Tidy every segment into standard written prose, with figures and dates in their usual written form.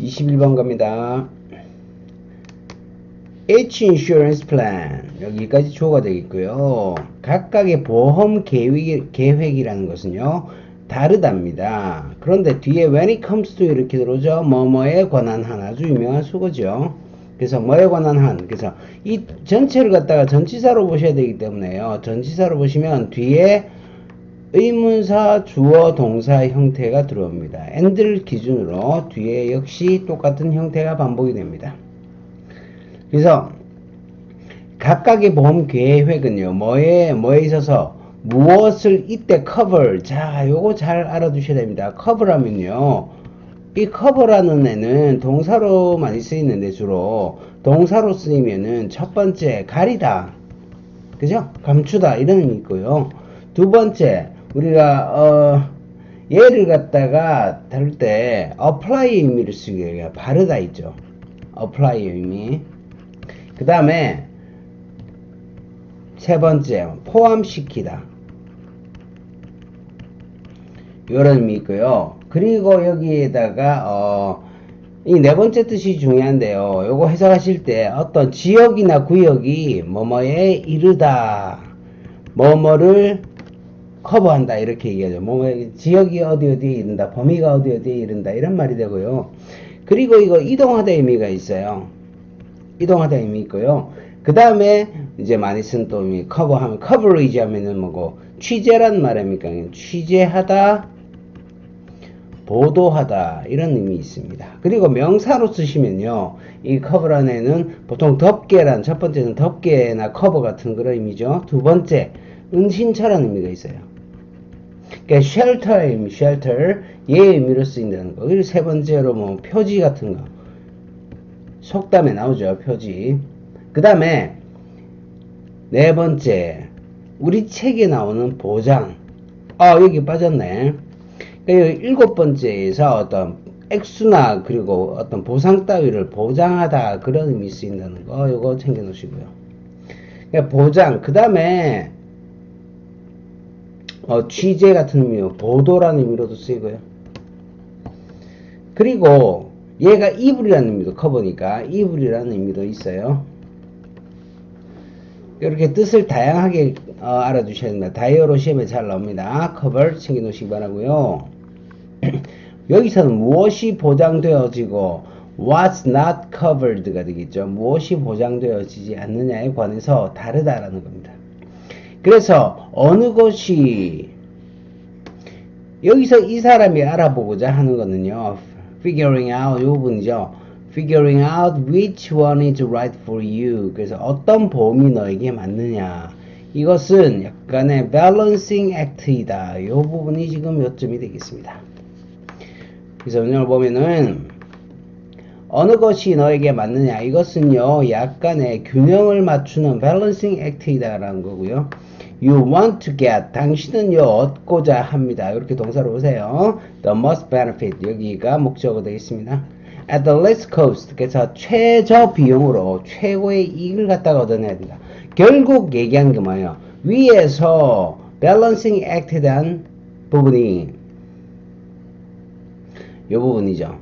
21번 갑니다. Each insurance plan 여기까지 주어가 되겠고요. 각각의 보험 계획이라는 것은요 다르답니다. 그런데 뒤에 when it comes to 이렇게 들어오죠. 뭐뭐에 관한 한 아주 유명한 수거죠. 그래서 뭐에 관한 한, 그래서 이 전체를 갖다가 전치사로 보셔야 되기 때문에요. 전치사로 보시면 뒤에 의문사, 주어, 동사 형태가 들어옵니다. and를 기준으로 뒤에 역시 똑같은 형태가 반복이 됩니다. 그래서 각각의 보험 계획은요, 뭐에 있어서 무엇을 이때 cover, 자, 요거 잘 알아두셔야 됩니다. cover하면요, 이 cover라는 애는 동사로 많이 쓰이는데 주로 동사로 쓰이면은 첫 번째 가리다, 그죠? 감추다 이런 의미 있고요. 두 번째 우리가 얘를 갖다가 다룰 때 apply의 의미를 쓰게 해요. 바르다 있죠. apply의 의미. 그 다음에 세 번째 포함시키다 이런 의미 있고요. 그리고 여기에다가 이 네 번째 뜻이 중요한데요. 요거 해석하실 때 어떤 지역이나 구역이 뭐뭐에 이르다, 뭐뭐를 커버한다 이렇게 얘기하죠. 지역이 어디에 이른다, 범위가 어디에 이른다 이런 말이 되고요. 그리고 이거 이동하다 의미가 있어요. 이동하다 의미 있고요. 그 다음에 이제 많이 쓴 또 의미 커버하면 coverage 하면은 뭐고 취재란 말입니까? 취재하다, 보도하다 이런 의미 있습니다. 그리고 명사로 쓰시면요, 이 커버란에는 보통 덮개란, 첫 번째는 덮개나 커버 같은 그런 의미죠. 두 번째 은신처라는 의미가 있어요. 그러니까 shelter의 의미, shelter 얘 의미로 쓰인다는 거. 그리고 세 번째로 뭐 표지 같은 거, 속담에 나오죠, 표지. 그 다음에 네 번째 우리 책에 나오는 보장. 여기 빠졌네. 그러니까 일곱 번째에서 어떤 액수나 그리고 어떤 보상 따위를 보장하다 그런 의미 쓰인다는 거, 요거 챙겨 놓으시고요. 그러니까 보장. 그 다음에 취재 같은 의미로 보도라는 의미로도 쓰이고요. 그리고 얘가 이불이라는 의미도 커버니까 이불이라는 의미도 있어요. 이렇게 뜻을 다양하게 알아두셔야 됩니다. 다이어로 시험에 잘 나옵니다. 커버 챙겨 놓으시기 바라고요. 여기서는 무엇이 보장되어지고 what's not covered가 되겠죠. 무엇이 보장되어지지 않느냐에 관해서 다르다라는 겁니다. 그래서 어느 것이, 여기서 이 사람이 알아보고자 하는 거는요, figuring out 이 부분이죠. figuring out which one is right for you. 그래서 어떤 보험이 너에게 맞느냐, 이것은 약간의 balancing act이다. 이 부분이 지금 요점이 되겠습니다. 그래서 오늘 보면은 어느 것이 너에게 맞느냐, 이것은요 약간의 균형을 맞추는 balancing act이다 라는 거고요. You want to get, 당신은요 얻고자 합니다. 이렇게 동사로 보세요. The most benefit, 여기가 목적어 되겠습니다. At the least cost, 그래서 최저 비용으로 최고의 이익을 갖다가 얻어내야 된다. 결국 얘기하는 게 뭐예요? 위에서 balancing act에 대한 부분이 이 부분이죠.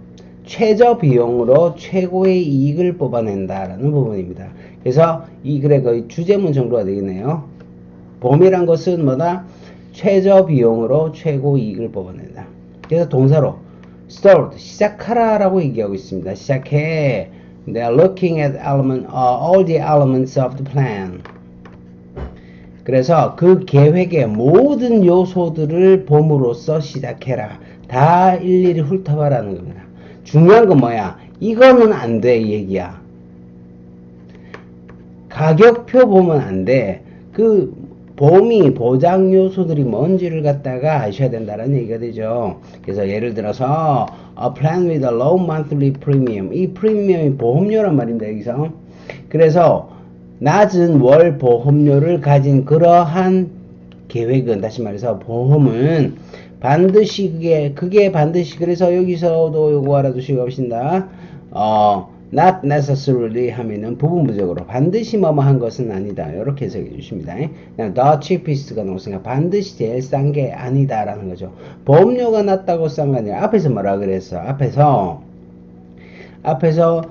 최저 비용으로 최고의 이익을 뽑아낸다라는 부분입니다. 그래서 이 글의 거의 주제문 정도가 되겠네요. 보험이란 것은 뭐다? 최저 비용으로 최고 이익을 뽑아낸다. 그래서 동사로 start, 시작하라 라고 얘기하고 있습니다. 시작해. They are looking at all the elements of the plan. 그래서 그 계획의 모든 요소들을 봄으로써 시작해라. 다 일일이 훑어봐라는 겁니다. 중요한 건 뭐야? 이거는 안 돼, 이 얘기야. 가격표 보면 안 돼. 그 보험이 보장 요소들이 뭔지를 갖다가 아셔야 된다는 얘기가 되죠. 그래서 예를 들어서 a plan with a low monthly premium. 이 프리미엄이 보험료란 말입니다, 여기서. 그래서 낮은 월 보험료를 가진 그러한 계획은, 다시 말해서 보험은 반드시 그게 반드시, 그래서 여기서도 요거 알아두시고 가십니다. not necessarily 하면은 부분부적으로 반드시 뭐뭐 한 것은 아니다. 이렇게 해석해 주십니다. 그냥 the cheapest가 나오니까 반드시 제일 싼 게 아니다라는 거죠. 보험료가 낮다고 싼 거 아니라, 앞에서 뭐라 그랬어? 앞에서 앞에서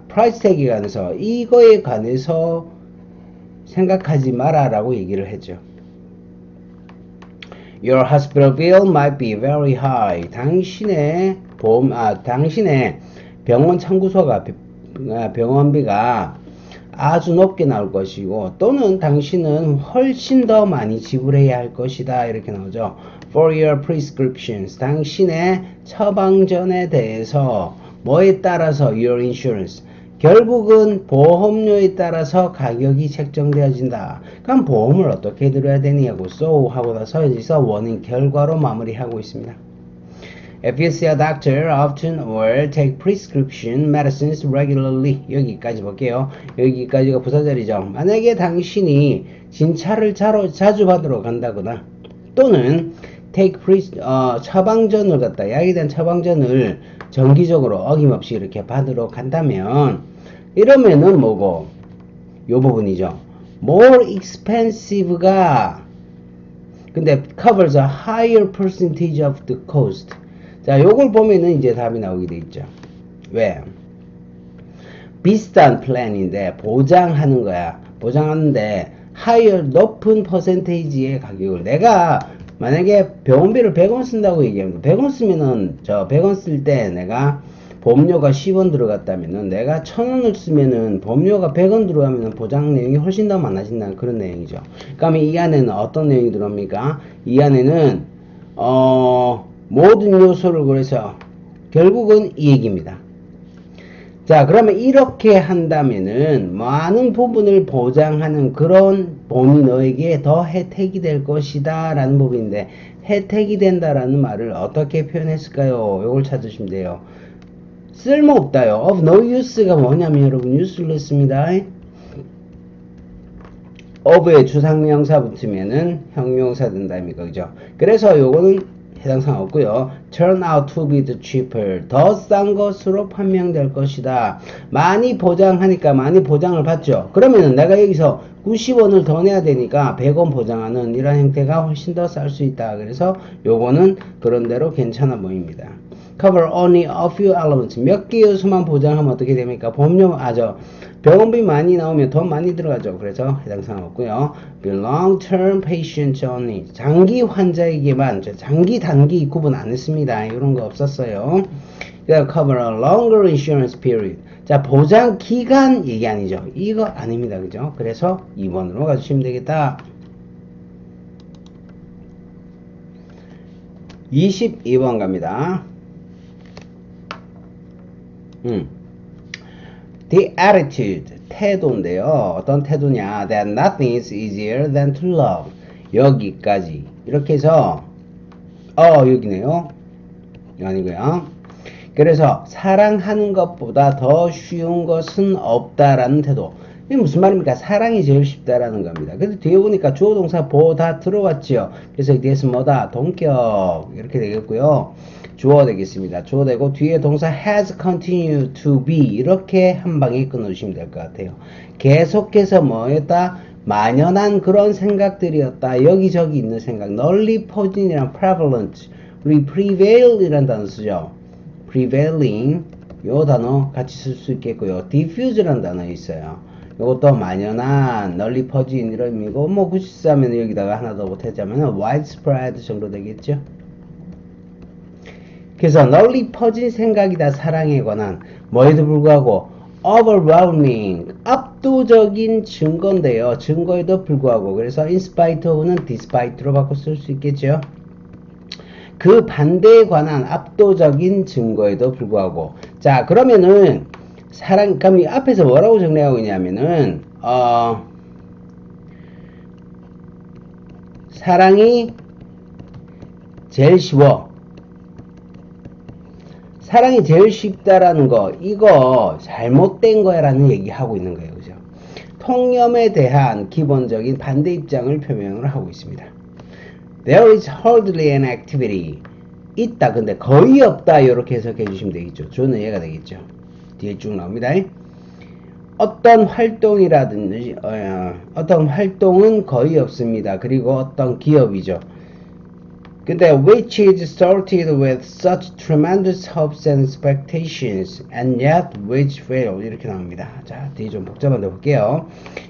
price tag에 관해서 이거에 관해서 생각하지 마라 라고 얘기를 했죠. Your hospital bill might be very high. 당신의 병원 청구서가 병원비가 아주 높게 나올 것이고 또는 당신은 훨씬 더 많이 지불해야 할 것이다 이렇게 나오죠. For your prescriptions, 당신의 처방전에 대해서 뭐에 따라서 your insurance, 결국은 보험료에 따라서 가격이 책정되어진다. 그럼 보험을 어떻게 들어야 되냐고 so 하고 나서 여기서 원인 결과로 마무리하고 있습니다. If you see a doctor often or take prescription medicines regularly. 여기까지 볼게요. 여기까지가 부사절이죠. 만약에 당신이 진찰을 자주 받으러 간다거나 또는 take 처방전을 갖다 약에 대한 처방전을 정기적으로 어김없이 이렇게 받으러 간다면 이러면은 뭐고 요 부분이죠. more expensive가 근데 covers a higher percentage of the cost. 자, 요걸 보면은 이제 답이 나오게 돼 있죠. 왜? 비슷한 플랜인데 보장하는 거야. 보장하는데 higher 높은 퍼센테이지의 가격을 내가 만약에 병원비를 100원 쓴다고 얘기하면 100원 쓰면은 100원 쓸 때 내가 보험료가 10원 들어갔다면은 내가 1000원을 쓰면은 보험료가 100원 들어가면은 보장 내용이 훨씬 더 많아진다는 그런 내용이죠. 그럼 이 안에는 어떤 내용이 들어옵니까? 이 안에는 모든 요소를 그래서 결국은 이 얘기입니다. 자, 그러면 이렇게 한다면은 많은 부분을 보장하는 그런 보험이 너에게 더 혜택이 될 것이다 라는 부분인데 혜택이 된다라는 말을 어떻게 표현했을까요? 이걸 찾으시면 돼요. 쓸모없다요. of no use가 뭐냐면 여러분 useless입니다. of의 주상명사 붙으면은 형용사 된다입니까? 그죠? 그래서 요거는 해당 사항 없고요. turn out to be the cheaper. 더 싼 것으로 판명될 것이다. 많이 보장하니까 많이 보장을 받죠. 그러면은 내가 여기서 90원을 더 내야 되니까 100원 보장하는 이런 형태가 훨씬 더 쌀 수 있다. 그래서 요거는 그런대로 괜찮아 보입니다. cover only a few elements. 몇 개 요소만 보장하면 어떻게 됩니까? 보험료, 병원비 많이 나오면 더 많이 들어가죠. 그래서 해당 사항 없고요. long-term patient only. 장기 환자에게만, 장기, 단기 구분 안 했습니다. 이런 거 없었어요. cover a longer insurance period. 자, 보장 기간 얘기 아니죠. 이거 아닙니다. 그죠? 그래서 2번으로 가주시면 되겠다. 22번 갑니다. The attitude, 태도인데요. 어떤 태도냐? That nothing is easier than to love. 여기까지. 이렇게 해서, 여기네요. 아니고요. 그래서, 사랑하는 것보다 더 쉬운 것은 없다라는 태도. 이게 무슨 말입니까? 사랑이 제일 쉽다라는 겁니다. 근데 뒤에 보니까 주어 동사 보다 들어왔지요. 그래서 뒤에서 뭐다? 동격. 이렇게 되겠고요. 주어 되겠습니다. 주어 되고 뒤에 동사 has continued to be 이렇게 한 방에 끊어주시면 될 것 같아요. 계속해서 뭐였다? 만연한 그런 생각들이었다. 여기저기 있는 생각. 널리 퍼진이랑 prevalent, 우리 prevail이라는 단어 쓰죠. prevailing 요 단어 같이 쓸 수 있겠고요. diffuse라는 단어 있어요. 요것도 만연한, 널리 퍼진 이런 의미고 뭐 굳이 쓰자면 여기다가 하나 더 보태자면 widespread 정도 되겠죠. 그래서 널리 퍼진 생각이다. 사랑에 관한 뭐에도 불구하고 overwhelming 압도적인 증거인데요. 증거에도 불구하고 그래서 in spite of는 despite로 바꿔 쓸 수 있겠죠. 그 반대에 관한 압도적인 증거에도 불구하고 자 그러면은 사랑 그럼 앞에서 뭐라고 정리하고 있냐면은 사랑이 제일 쉬워. 사랑이 제일 쉽다라는 거, 이거 잘못된 거야 라는 얘기하고 있는 거예요. 그죠? 통념에 대한 기본적인 반대 입장을 표명을 하고 있습니다. There is hardly an activity. 있다. 근데 거의 없다. 이렇게 해석해 주시면 되겠죠. 주어는 얘가 되겠죠. 뒤에 쭉 나옵니다. 어떤 활동이라든지, 어떤 활동은 거의 없습니다. 그리고 어떤 기업이죠. 근데 which is started with such tremendous hopes and expectations and yet which failed 이렇게 나옵니다. 자, 뒤에 좀 복잡한데 볼게요.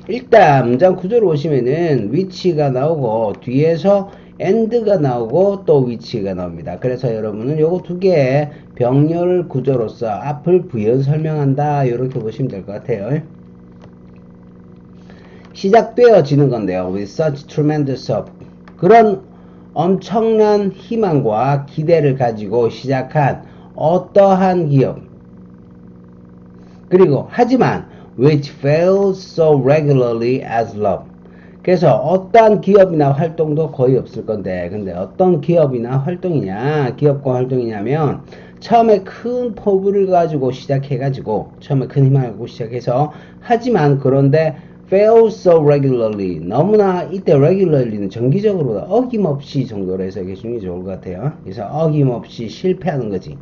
일단 문장 구조로 보시면은 which가 나오고 뒤에서 and가 나오고 또 which가 나옵니다. 그래서 여러분은 요거 두 개의 병렬 구조로서 앞을 부연 설명한다 이렇게 보시면 될 것 같아요. 시작되어지는 건데요. with such tremendous hope 그런 엄청난 희망과 기대를 가지고 시작한 어떠한 기업 그리고 하지만 which fails so regularly as love 그래서 어떠한 기업이나 활동도 거의 없을 건데 근데 어떤 기업이나 활동이냐 기업과 활동이냐면 처음에 큰 포부를 가지고 시작해가지고 처음에 큰 희망을 갖고 시작해서 하지만 그런데 fail so regularly 너무나 이때 regularly는 정기적으로 어김없이 정도로 해석해 주는 게 좋을 것 같아요. 그래서 어김없이 실패하는 거지.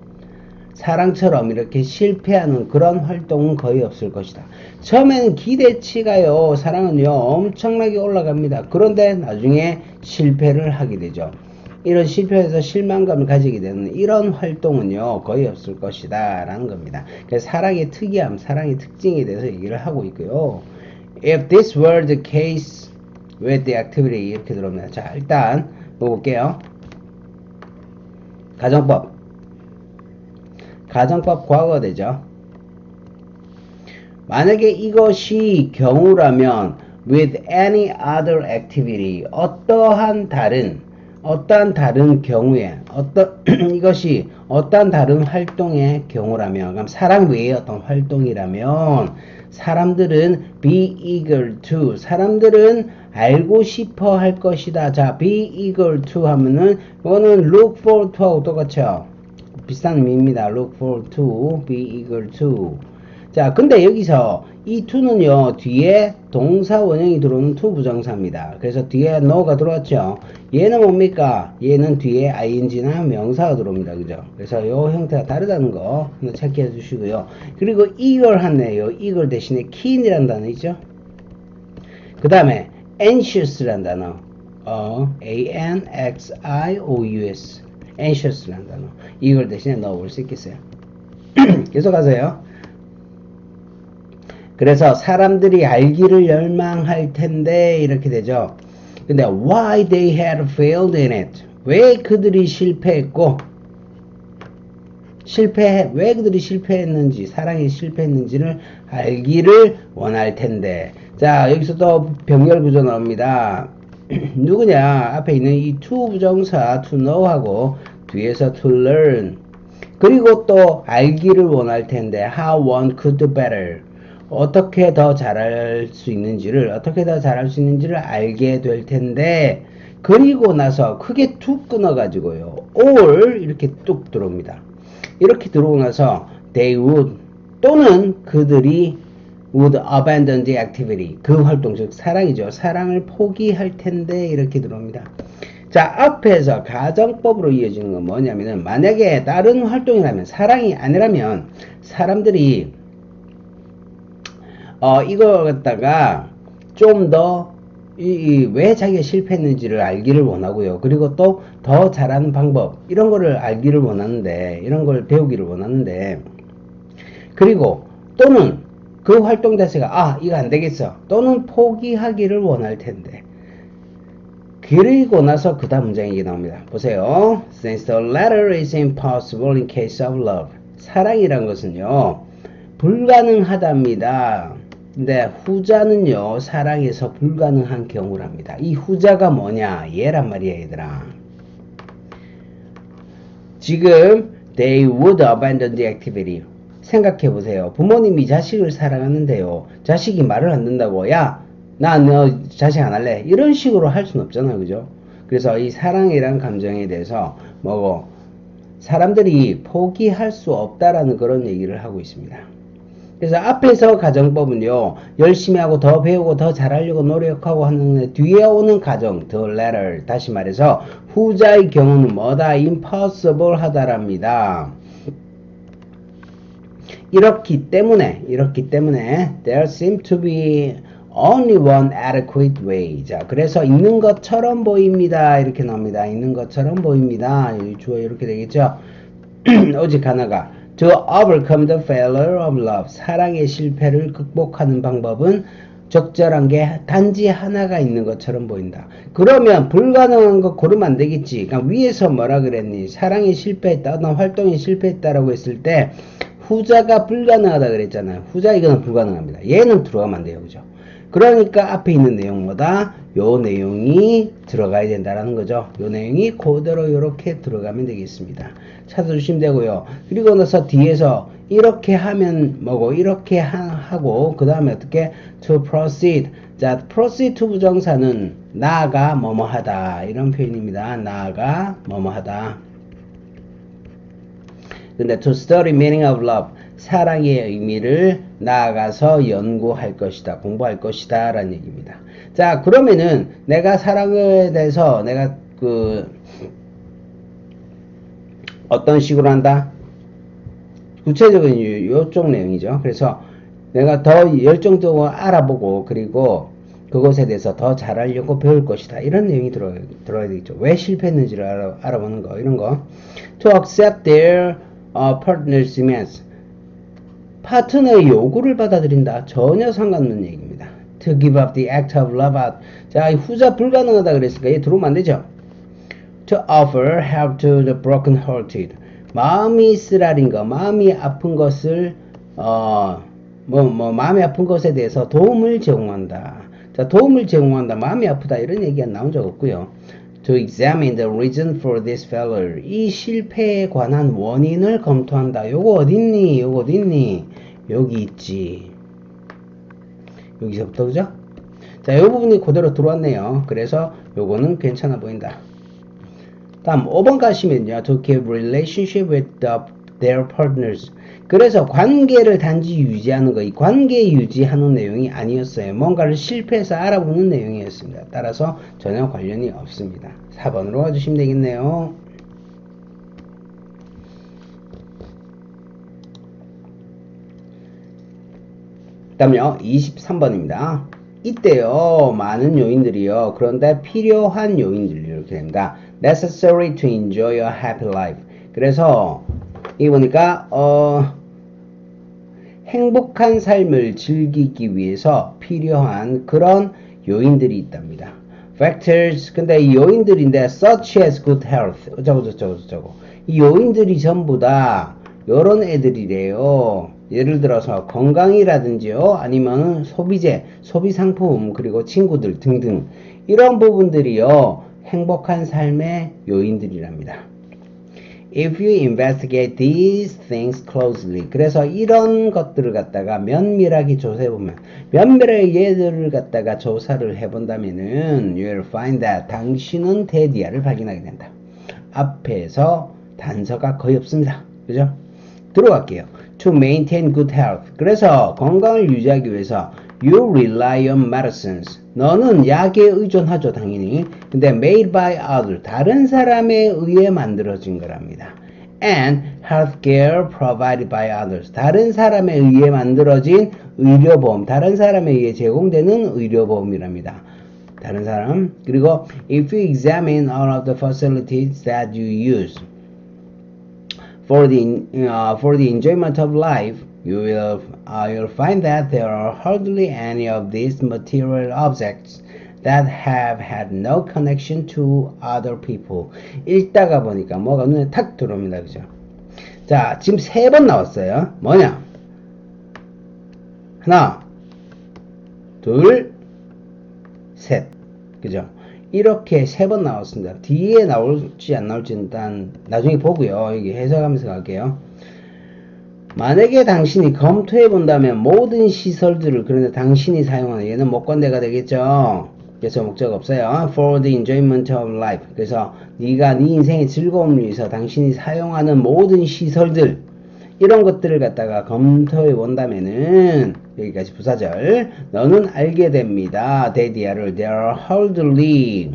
사랑처럼 이렇게 실패하는 그런 활동은 거의 없을 것이다. 처음에는 기대치가요 사랑은요 엄청나게 올라갑니다. 그런데 나중에 실패를 하게 되죠. 이런 실패해서 실망감을 가지게 되는 이런 활동은요 거의 없을 것이다 라는 겁니다. 그래서 사랑의 특이함 사랑의 특징에 대해서 얘기를 하고 있고요. If this were the case with the activity 이렇게 들어옵니다. 자 일단 볼게요. 가정법 과거되죠. 만약에 이것이 경우라면 with any other activity 어떠한 다른 경우에 이것이 어떠한 다른 활동의 경우라면 그럼 사랑 외의 어떤 활동이라면 사람들은 be eager to 사람들은 알고 싶어 할 것이다. 자 be eager to 하면은 이거는 look forward to 하고 똑같죠. 비슷한 의미입니다. look forward to, be eager to. 자, 근데 여기서 이 to는요, 뒤에 동사 원형이 들어오는 to 부정사입니다. 그래서 뒤에 no가 들어왔죠. 얘는 뭡니까? 얘는 뒤에 ing나 명사가 들어옵니다. 그죠? 그래서 요 형태가 다르다는 거 한번 체크해 주시고요. 그리고 eager 하네요. eager 대신에 keen이라는 단어 있죠? 그 다음에 anxious라는 단어. anxious. anxious라는 단어. 이걸 대신에 넣어볼 수 있겠어요. 계속하세요. 그래서 사람들이 알기를 열망할 텐데 이렇게 되죠. 근데 why they had failed in it. 왜 그들이 실패했고 왜 그들이 실패했는지 사랑이 실패했는지를 알기를 원할 텐데. 자 여기서 또 병렬 구조 나옵니다. 누구냐 앞에 있는 이 to 부정사 to know하고 뒤에서 to learn 그리고 또 알기를 원할 텐데 how one could do better 어떻게 더 잘할 수 있는지를 알게 될 텐데 그리고 나서 크게 툭 끊어 가지고요 or 이렇게 뚝 들어옵니다. 이렇게 들어오고 나서 they would 또는 그들이 would abandon the activity 그 활동 즉 사랑이죠. 사랑을 포기할 텐데 이렇게 들어옵니다. 자 앞에서 가정법으로 이어지는 건 뭐냐면은 만약에 다른 활동이라면 사랑이 아니라면 사람들이 이거 갖다가 좀 더 왜 자기가 실패했는지를 알기를 원하고요. 그리고 또 더 잘하는 방법 이런 거를 알기를 원하는데 이런 걸 배우기를 원하는데 그리고 또는 그 활동 자체가 이거 안 되겠어 또는 포기하기를 원할 텐데 그리고 나서 그 다음 문장이 이게 나옵니다. 보세요. Since the latter is impossible in case of love. 사랑이란 것은요 불가능하답니다. 근데 후자는요 사랑에서 불가능한 경우랍니다. 이 후자가 뭐냐 얘란 말이야 얘들아. 지금 they would abandon the activity. 생각해 보세요. 부모님이 자식을 사랑하는데요 자식이 말을 안 듣는다고 야 나 너 자식 안 할래 이런 식으로 할 수는 없잖아요. 그죠? 그래서 이 사랑이란 감정에 대해서 사람들이 포기할 수 없다라는 그런 얘기를 하고 있습니다. 그래서 앞에서 가정법은요 열심히 하고 더 배우고 더 잘하려고 노력하고 하는데 뒤에 오는 가정 the latter 다시 말해서 후자의 경우는 뭐다? impossible 하다랍니다. 이렇기 때문에 there seem to be only one adequate way. 자, 그래서 있는 것처럼 보입니다. 이렇게 나옵니다. 있는 것처럼 보입니다. 주어 이렇게 되겠죠. 오직 하나가 to overcome the failure of love. 사랑의 실패를 극복하는 방법은 적절한 게 단지 하나가 있는 것처럼 보인다. 그러면 불가능한 거 고르면 안 되겠지. 그러니까 위에서 뭐라 그랬니? 사랑이 실패했다. 어떤 활동이 실패했다라고 했을 때 후자가 불가능하다 그랬잖아요. 후자 이거는 불가능합니다. 얘는 들어가면 안 돼요. 그죠? 그러니까 앞에 있는 내용보다 요 내용이 들어가야 된다라는 거죠. 요 내용이 그대로 이렇게 들어가면 되겠습니다. 찾아주시면 되고요. 그리고 나서 뒤에서 이렇게 하면 뭐고 이렇게 하고 그 다음에 어떻게 to proceed. 자, proceed to 부정사는 나아가 뭐뭐 하다 이런 표현입니다. 나아가 뭐뭐 하다. 근데 to study meaning of love, 사랑의 의미를 나아가서 연구할 것이다, 공부할 것이다 라는 얘기입니다. 자, 그러면은 내가 사랑에 대해서 내가 어떤 식으로 한다? 구체적인 요쪽 내용이죠. 그래서 내가 더 열정적으로 알아보고 그리고 그것에 대해서 더 잘하려고 배울 것이다. 이런 내용이 들어야 되겠죠. 왜 실패했는지를 알아보는 거, 이런 거. To accept their partner's demands. 파트너의 요구를 받아들인다. 전혀 상관없는 얘기입니다. To give up the act of love out. 자, 후자 불가능하다 그랬으니까 얘 들어오면 안 되죠. To offer help to the broken hearted. 마음이 쓰라린 거, 마음이 아픈 것을 마음이 아픈 것에 대해서 도움을 제공한다. 자, 도움을 제공한다. 마음이 아프다. 이런 얘기가 나온 적 없고요. To examine the reason for this failure. 이 실패에 관한 원인을 검토한다. 요거 어딨니? 요거 어딨니? 여기 있지. 여기서부터, 그죠? 자, 요 부분이 그대로 들어왔네요. 그래서 요거는 괜찮아 보인다. 다음 5번 가시면요. To keep relationship with their partners. 그래서 관계를 단지 유지하는 거, 이 관계 유지하는 내용이 아니었어요. 뭔가를 실패해서 알아보는 내용이었습니다. 따라서 전혀 관련이 없습니다. 4번으로 와주시면 되겠네요. 다음요 23번입니다. 이때요 많은 요인들이요, 그런데 필요한 요인들이 이렇게 됩니다. Necessary to enjoy a happy life. 그래서 이 보니까 행복한 삶을 즐기기 위해서 필요한 그런 요인들이 있답니다. Factors. 근데 이 요인들인데 such as good health. 어쩌고. 이 요인들이 전부 다 요런 애들이래요. 예를 들어서 건강이라든지요, 아니면 소비재, 소비상품, 그리고 친구들 등등. 이런 부분들이요 행복한 삶의 요인들이랍니다. If you investigate these things closely. 그래서 이런 것들을 갖다가 면밀하게 조사해보면, 면밀하게 얘들을 갖다가 조사를 해본다면은 you'll find that. 당신은 대디아를 발견하게 된다. 앞에서 단서가 거의 없습니다. 그죠? 들어갈게요. To maintain good health. 그래서 건강을 유지하기 위해서 you rely on medicines. 너는 약에 의존하죠, 당연히. 근데 made by others. 다른 사람에 의해 만들어진 거랍니다. And healthcare provided by others. 다른 사람에 의해 만들어진 의료보험. 다른 사람에 의해 제공되는 의료보험이랍니다. 다른 사람. 그리고 if you examine all of the facilities that you use for the enjoyment of life, you'll find that there are hardly any of these material objects that have had no connection to other people. 읽다가 보니까 뭐가 눈에 탁 들어옵니다. 그죠? 자, 지금 3번 나왔어요. 뭐냐? 하나, 둘, 셋. 그죠? 이렇게 3번 나왔습니다. 뒤에 나올지 안 나올지 일단 나중에 보고요. 이게 해석하면서 갈게요. 만약에 당신이 검토해 본다면 모든 시설들을, 그런데 당신이 사용하는, 얘는 목관대가 되겠죠. 그래서 목적 없어요. For the enjoyment of life. 그래서 네가 네 인생의 즐거움을 위해서 당신이 사용하는 모든 시설들, 이런 것들을 갖다가 검토해 본다면은, 여기까지 부사절, 너는 알게 됩니다. 대디아를 they are hardly.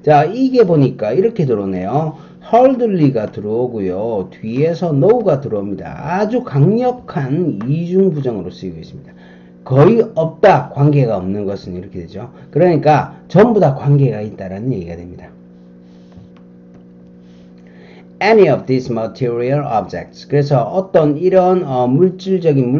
자, 이게 보니까 이렇게 들어오네요. hardly가 들어오고요. 뒤에서 no가 들어옵니다. 아주 강력한 이중부정으로 쓰이고 있습니다. 거의 없다, 관계가 없는 것은 이렇게 되죠. 그러니까 전부 다 관계가 있다라는 얘기가 됩니다. Any of these material objects. 그래서 어떤 이런 물질적인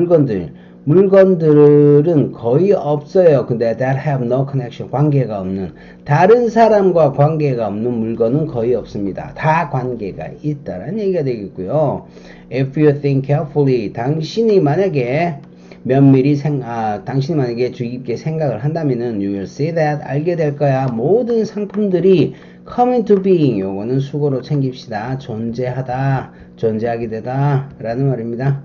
물건들은 거의 없어요. 근데 that have no connection, 관계가 없는, 다른 사람과 관계가 없는 물건은 거의 없습니다. 다 관계가 있다라는 얘기가 되겠고요. If you think carefully, 당신이 만약에 당신이 만약에 주의 깊게 생각을 한다면은 you will see that, 알게 될 거야. 모든 상품들이 come into being, 요거는 수고로 챙깁시다. 존재하게 되다 라는 말입니다.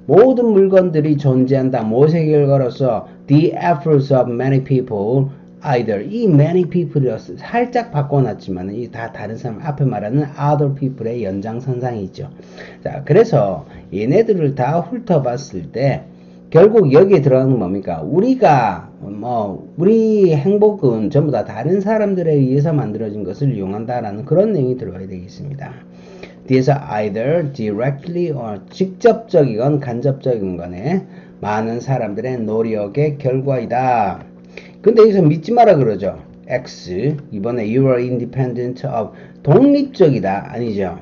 모든 물건들이 존재한다. 무엇의 결과로서 the efforts of many people, either, 이 many people이었어 살짝 바꿔놨지만 이 다 다른 사람, 앞에 말하는 other people의 연장선상이 있죠. 자, 그래서 얘네들을 다 훑어봤을 때 결국 여기에 들어가는 건 뭡니까? 우리 행복은 전부 다 다른 사람들에 의해서 만들어진 것을 이용한다라는 그런 내용이 들어가야 되겠습니다. 뒤에서 either directly or 직접적이건 간접적인 간에 많은 사람들의 노력의 결과이다. 근데 여기서 믿지 마라 그러죠. X, 이번에 you are independent of, 독립적이다. 아니죠.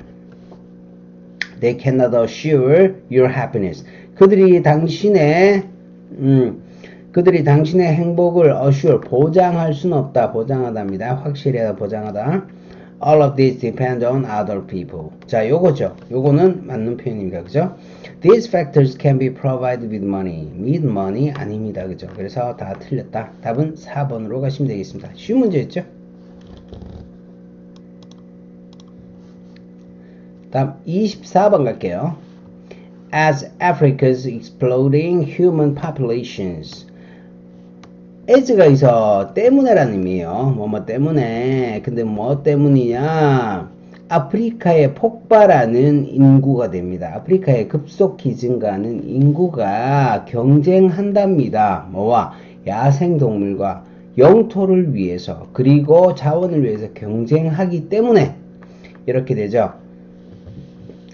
They cannot assure your happiness. 그들이 당신의 행복을 assure, 보장할 수는 없다. 보장하답니다. 확실히 보장하다. All of these depend on other people. 자, 요거죠. 요거는 맞는 표현입니다. 그죠? These factors can be provided with money. with money 아닙니다. 그죠? 그래서 다 틀렸다. 답은 4번으로 가시면 되겠습니다. 쉬운 문제였죠? 다음 24번 갈게요. As Africa's exploding human populations. as가 있어 때문에라는 의미예요. 뭐뭐 때문에. 근데 뭐 때문이냐? 아프리카에 폭발하는 인구가 됩니다. 아프리카에 급속히 증가하는 인구가 경쟁한답니다. 뭐와? 야생동물과 영토를 위해서, 그리고 자원을 위해서 경쟁하기 때문에 이렇게 되죠.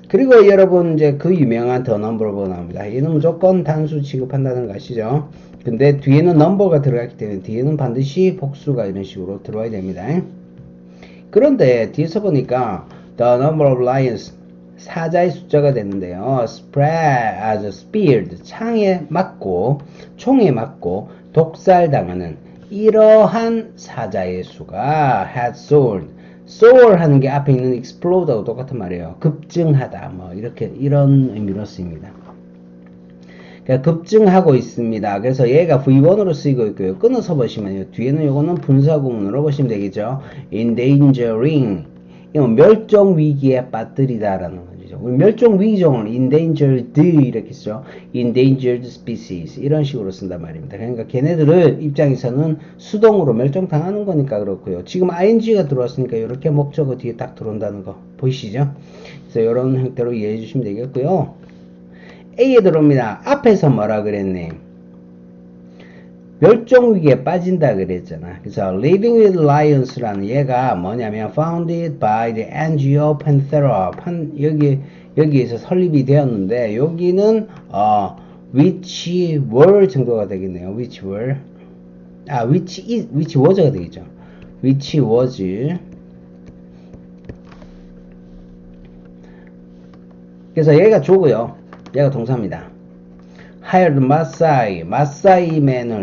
그리고 여러분 이제 그 유명한 더 넘버가 나옵니다. 얘는 무조건 단수 취급한다는 거 아시죠? 근데 뒤에는 넘버가 들어갔기 때문에 뒤에는 반드시 복수가 이런 식으로 들어와야 됩니다. 그런데 뒤에서 보니까 the number of lions, 사자의 숫자가 되는데요. spread as speared, 총에 맞고 독살당하는 이러한 사자의 수가 had soared. soar 하는 게 앞에 있는 explode하고 똑같은 말이에요. 급증하다, 이런 의미로 쓰입니다. 그러니까 급증하고 있습니다. 그래서 얘가 V1으로 쓰이고 있고요. 끊어서 보시면요. 뒤에는 요거는 분사구문으로 보시면 되겠죠. endangering. 이건 멸종 위기에 빠뜨리다라는 거죠. 우리 멸종 위기종을 endangered 이렇게 쓰죠. endangered species 이런 식으로 쓴단 말입니다. 그러니까 걔네들을 입장에서는 수동으로 멸종당하는 거니까 그렇고요. 지금 ing가 들어왔으니까 이렇게 목적어 뒤에 딱 들어온다는 거 보이시죠? 그래서 이런 형태로 이해해 주시면 되겠고요. A에 들어옵니다. 앞에서 뭐라 그랬네? 멸종위기에 빠진다 그랬잖아. 그래서 Living with Lions라는 얘가 뭐냐면 founded by the NGO Panthera. 여기에서 설립이 되었는데 여기는 which were 정도가 되겠네요. which were which was가 되겠죠. which was. 그래서 얘가 주고요. 얘가 동사입니다. hired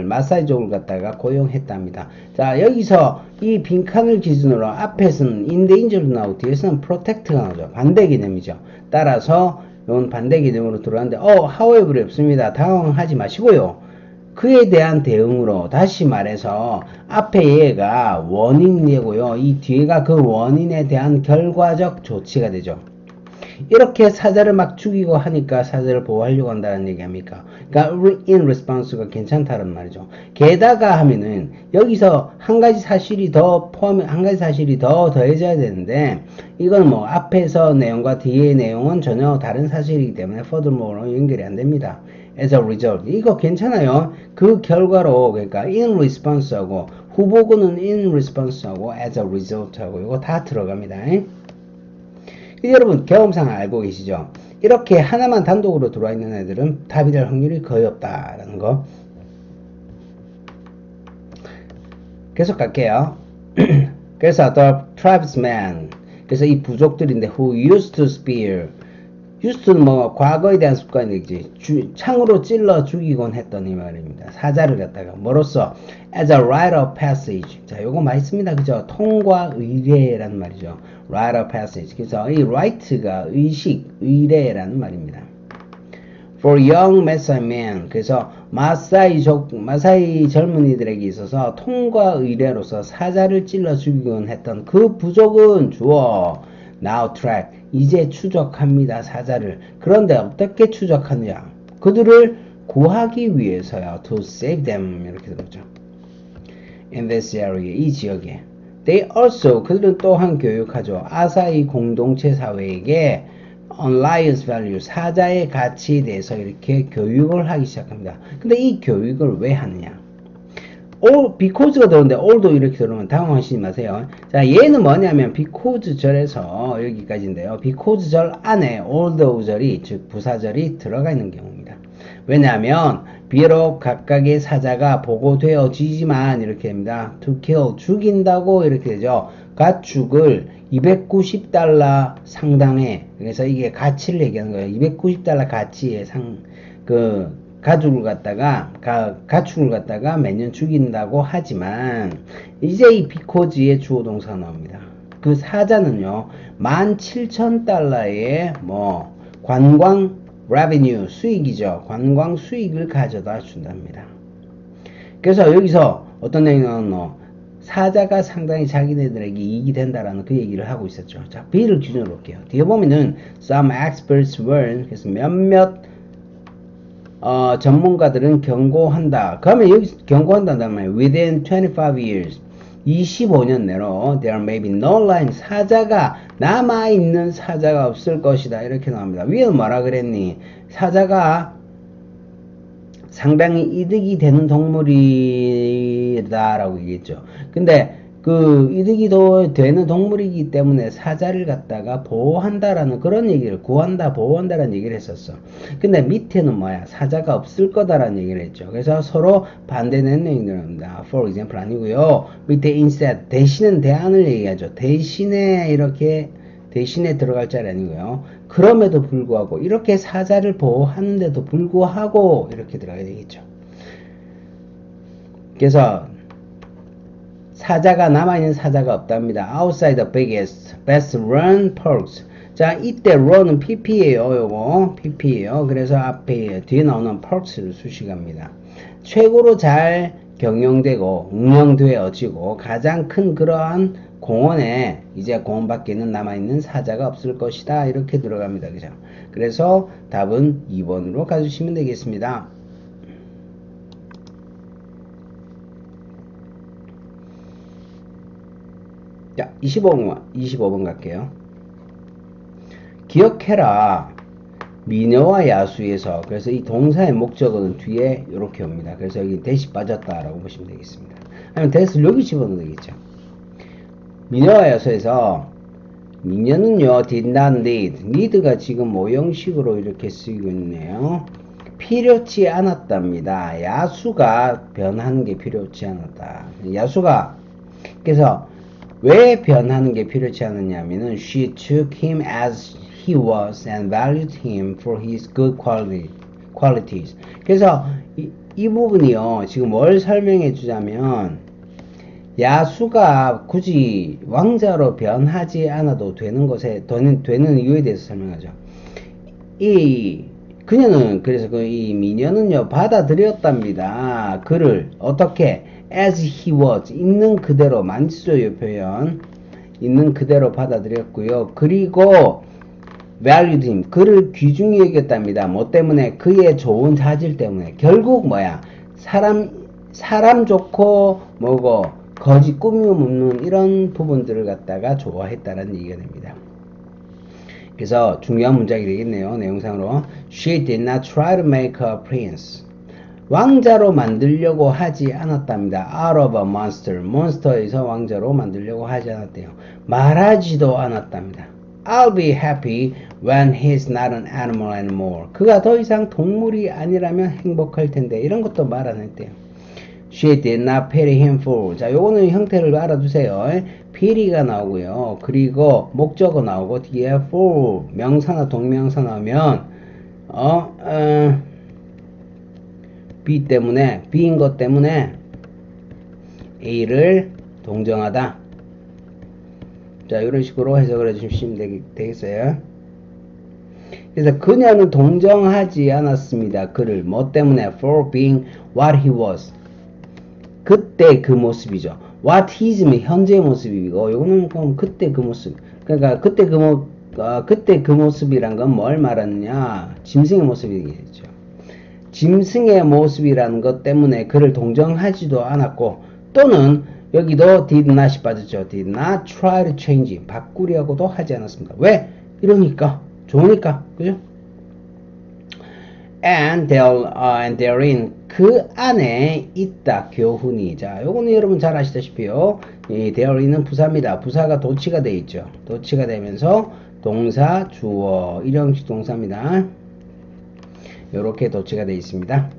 마사이족을 갖다가 고용했답니다. 자, 여기서 이 빈칸을 기준으로 앞에서는 endangered 나오고 뒤에서는 protect가 나오죠. 반대 개념이죠. 따라서 이건 반대 개념으로 들어가는데 however이 없습니다. 당황하지 마시고요. 그에 대한 대응으로 다시 말해서 앞에 얘가 원인이고요. 이 뒤에가 그 원인에 대한 결과적 조치가 되죠. 이렇게 사자를 막 죽이고 하니까 사자를 보호하려고 한다는 얘기 아닙니까? 그러니까 in response가 괜찮다는 말이죠. 게다가 하면은 여기서 한 가지 사실이 더 더해져야 되는데 이건 뭐 앞에서 내용과 뒤의 내용은 전혀 다른 사실이기 때문에 furthermore로 연결이 안 됩니다. as a result. 이거 괜찮아요. 그 결과로, 그러니까 in response하고 후보구는 in response하고 as a result하고 이거 다 들어갑니다. 여러분 경험상 알고 계시죠? 이렇게 하나만 단독으로 들어와 있는 애들은 답이 될 확률이 거의 없다라는 거. 계속 갈게요. 그래서 the tribesmen, 그래서 이 부족들인데 who used to spear, used는 뭐 과거에 대한 습관이지, 창으로 찔러 죽이곤 했던 이 말입니다. 사자를 갖다가 뭐로써 as a rite of passage. 자, 요거 많이 씁니다. 그죠? 통과 의례라는 말이죠. rite of passage. 그래서 이 right가 의식, 의례라는 말입니다. For young Maasai men, 그래서 마사이 젊은이들에게 있어서 통과 의례로서 사자를 찔러 죽이곤 했던 그 부족은 주어 now track, 이제 추적합니다. 사자를. 그런데 어떻게 추적하느냐? 그들을 구하기 위해서요. To save them, 이렇게 들었죠. In this area, 이 지역에. They also, 그들은 또한 교육하죠. 아사히 공동체 사회에게 Lions value, 사자의 가치에 대해서 이렇게 교육을 하기 시작합니다. 근데 이 교육을 왜 하느냐? all, because가 들어오는데 all도 이렇게 들어오면 당황하시지 마세요. 자, 얘는 뭐냐면 because 절에서 여기까지인데요. because 절 안에 although 절이, 즉 부사절이 들어가 있는 경우입니다. 왜냐하면 비록 각각의 사자가 보고되어지지만 이렇게 됩니다. to kill, 죽인다고 이렇게 되죠. 가축을 290달러 상당의, 그래서 이게 가치를 얘기하는 거예요. 290달러 가치의 가축을 갖다가 매년 죽인다고 하지만, 이제 이 because의 주어 동사가 나옵니다. 그 사자는요, 17,000달러의 관광 revenue, 수익이죠. 관광 수익을 가져다 준답니다. 그래서 여기서 어떤 내용이 나오노? 사자가 상당히 자기네들에게 이익이 된다라는 그 얘기를 하고 있었죠. 자, B를 기준으로 볼게요. 뒤에 보면은 some experts warn, 그래서 몇몇 전문가들은 경고한다. 그러면 여기 경고한다는 말이에요. Within 25 years, 25년 내로 there may be no lion, 사자가 남아있는 사자가 없을 것이다. 이렇게 나옵니다. 위에는 뭐라 그랬니? 사자가 상당히 이득이 되는 동물이다라고 얘기했죠. 근데 그 이득이 되는 동물이기 때문에 사자를 갖다가 보호한다라는 그런 얘기를, 구한다, 보호한다라는 얘기를 했었어. 근데 밑에는 뭐야? 사자가 없을 거다라는 얘기를 했죠. 그래서 서로 반대되는 내용들입니다. For example 아니고요. 밑에 instead, 대신은 대안을 얘기하죠. 대신에 들어갈 자리 아니고요. 그럼에도 불구하고, 이렇게 사자를 보호하는데도 불구하고 이렇게 들어가야 되겠죠. 그래서 사자가, 남아있는 사자가 없답니다. Outside the biggest, best run parks. 자, 이때 run은 pp예요. 요거 pp예요. 그래서 앞에 뒤에 나오는 parks를 수식합니다. 최고로 잘 경영되고 운영되어지고 가장 큰 그러한 공원에, 이제 공원 밖에는 남아있는 사자가 없을 것이다. 이렇게 들어갑니다. 그죠? 그래서 답은 2번으로 가주시면 되겠습니다. 자, 25번 갈게요. 기억해라. 미녀와 야수에서, 그래서 이 동사의 목적어는 뒤에 이렇게 옵니다. 그래서 여기 대시 빠졌다라고 보시면 되겠습니다. 아니면 대시를 여기 집어넣으면 되겠죠. 미녀와 야수에서 미녀는요, did not need, need가 지금 모형식으로 이렇게 쓰이고 있네요. 필요치 않았답니다. 야수가 변하는 게 필요치 않았다. 야수가, 그래서 왜 변하는 게 필요치 않았냐면은 she took him as he was and valued him for his good qualities. 그래서 이 부분이요, 지금 뭘 설명해 주자면, 야수가 굳이 왕자로 변하지 않아도 되는 이유에 대해서 설명하죠. 그녀는, 그래서 이 미녀는요, 받아들였답니다. 그를 어떻게? as he was, 있는 그대로, 만지조의 표현, 있는 그대로 받아들였고요. 그리고 valued him, 그를 귀중히 여겼답니다. 뭐 때문에? 그의 좋은 자질 때문에. 결국 뭐야? 사람 좋고 뭐고 거짓 꾸밈 없는 이런 부분들을 갖다가 좋아했다라는 얘기가 됩니다. 그래서 중요한 문장이 되겠네요. 내용상으로 she did not try to make a prince, 왕자로 만들려고 하지 않았답니다. out of a monster, 몬스터에서 왕자로 만들려고 하지 않았대요. 말하지도 않았답니다. I'll be happy when he's not an animal anymore. 그가 더 이상 동물이 아니라면 행복할 텐데. 이런 것도 말 안 했대요. She did not pity him for. 자, 요거는 형태를 알아두세요. pity가 나오고요. 그리고 목적어 나오고 뒤에 for 명사나 동명사 나오면 be 때문에 be인 것 때문에 A를 동정하다. 자, 이런 식으로 해석을 해주시면 되겠어요. 그래서 그녀는 동정하지 않았습니다. 그를 뭐 때문에? For being what he was. 그때 그 모습이죠. What heis면 현재의 모습이고, 이거는 그럼 그때 그 모습. 그러니까 그때 그 모습이란 건 뭘 말하느냐? 짐승의 모습이겠죠. 짐승의 모습이라는 것 때문에 그를 동정하지도 않았고, 또는 여기도 did not이 빠졌죠. did not try to change. 바꾸려고도 하지 않았습니다. 왜? 이러니까. 좋으니까. 그죠? and therein 그 안에 있다. 교훈이. 자, 요거는 여러분 잘 아시다시피요. 이 there인은 부사입니다. 부사가 도치가 돼 있죠. 도치가 되면서 동사, 주어, 일형식 동사입니다. 요렇게 도치가 돼 있습니다.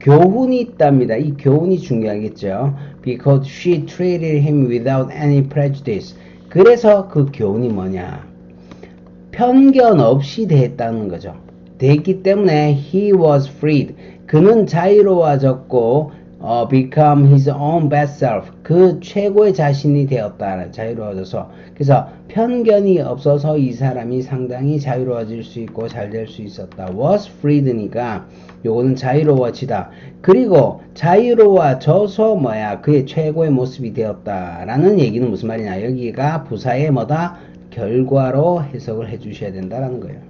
교훈이 있답니다. 이 교훈이 중요하겠죠. Because she treated him without any prejudice. 그래서 그 교훈이 뭐냐? 편견 없이 대했다는 거죠. 됐기 때문에 he was freed. 그는 자유로워졌고 become his own best self. 그 최고의 자신이 되었다. 자유로워져서. 그래서 편견이 없어서 이 사람이 상당히 자유로워질 수 있고 잘 될 수 있었다. was freed니까 요거는 자유로워지다. 그리고 자유로워져서 뭐야? 그의 최고의 모습이 되었다라는 얘기는 무슨 말이냐? 여기가 부사의 뭐다? 결과로 해석을 해 주셔야 된다라는 거예요.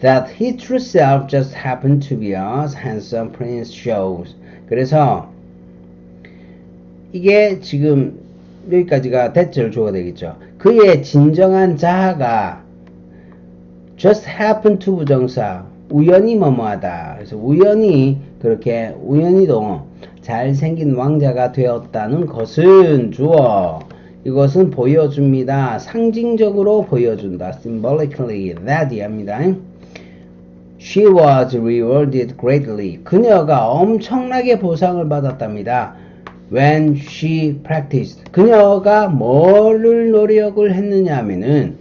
That his true self just happened to be as handsome prince shows. 그래서 이게 지금 여기까지가 대절 주어가 되겠죠. 그의 진정한 자아가 just happened to 부정사 우연히 뭐뭐하다. 그래서 우연히 그렇게 우연히도 잘생긴 왕자가 되었다는 것은 주어. 이것은 보여줍니다. 상징적으로 보여준다. symbolically that 이합니다. She was rewarded greatly. 그녀가 엄청나게 보상을 받았답니다. When she practiced. 그녀가 뭐를 노력을 했느냐 하면은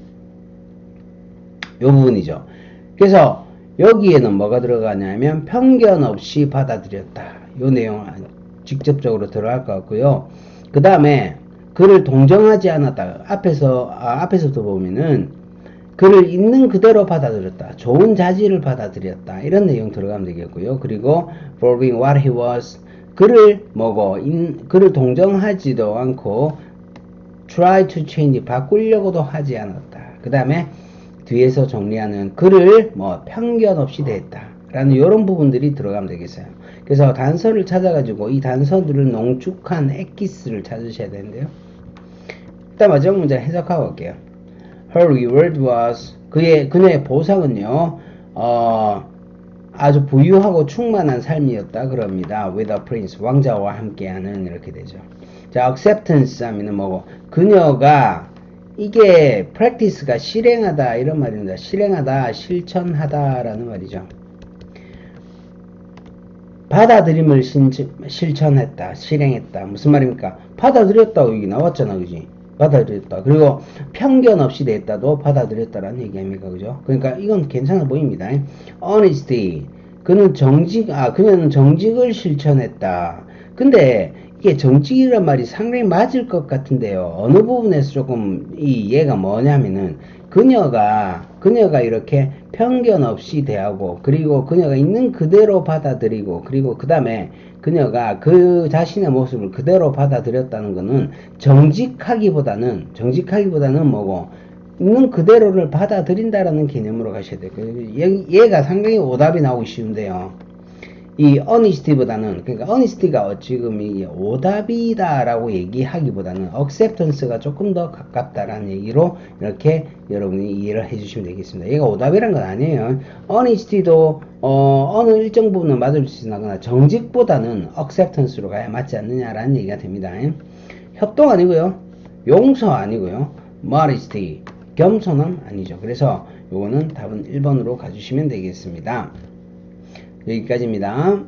요 부분이죠. 그래서 여기에는 뭐가 들어가냐면 편견 없이 받아들였다. 요 내용 직접적으로 들어갈 것 같고요. 그 다음에 그를 동정하지 않았다. 앞에서부터 보면은 그를 있는 그대로 받아들였다. 좋은 자질을 받아들였다. 이런 내용 들어가면 되겠고요. 그리고 for being what he was. 그를 그를 동정하지도 않고 try to change. 바꾸려고도 하지 않았다. 그 다음에 뒤에서 정리하는 그를 편견 없이 대했다. 라는 이런 부분들이 들어가면 되겠어요. 그래서 단서를 찾아가지고 이 단서들을 농축한 엑기스를 찾으셔야 되는데요. 일단 마지막 문제 해석하고 갈게요. Her reward was 그녀의 보상은요 아주 부유하고 충만한 삶이었다 그럽니다. With a prince 왕자와 함께하는 이렇게 되죠. 자, acceptance 하면은 뭐고 그녀가 이게 practice가 실행하다 이런 말입니다. 실행하다, 실천하다라는 말이죠. 받아들임을 실천했다, 실행했다. 무슨 말입니까? 받아들였다고 여기 나왔잖아, 그지? 받아들였다. 그리고 편견 없이 냈다도 받아들였다라는 얘기입니까, 그죠? 그러니까 이건 괜찮아 보입니다. honesty. 그녀는 정직을 실천했다. 근데 이게 정직이란 말이 상당히 맞을 것 같은데요. 어느 부분에서 조금 얘가 뭐냐면은 그녀가 이렇게 편견 없이 대하고 그리고 그녀가 있는 그대로 받아들이고 그리고 그 다음에 그녀가 그 자신의 모습을 그대로 받아들였다는 것은 정직하기보다는 뭐고 있는 그대로를 받아들인다라는 개념으로 가셔야 돼요. 얘가 상당히 오답이 나오기 쉬운데요. 이 honesty보다는 그러니까 honesty가 지금 이게 오답이다라고 얘기하기보다는 acceptance가 조금 더 가깝다라는 얘기로 이렇게 여러분이 이해를 해주시면 되겠습니다. 얘가 오답이란 건 아니에요. honesty도 어느 일정 부분은 맞을 수 있으나 정직보다는 acceptance로 가야 맞지 않느냐라는 얘기가 됩니다. 협동 아니고요. 용서 아니고요. modesty. 겸손은 아니죠. 그래서 요거는 답은 1번으로 가주시면 되겠습니다. 여기까지입니다.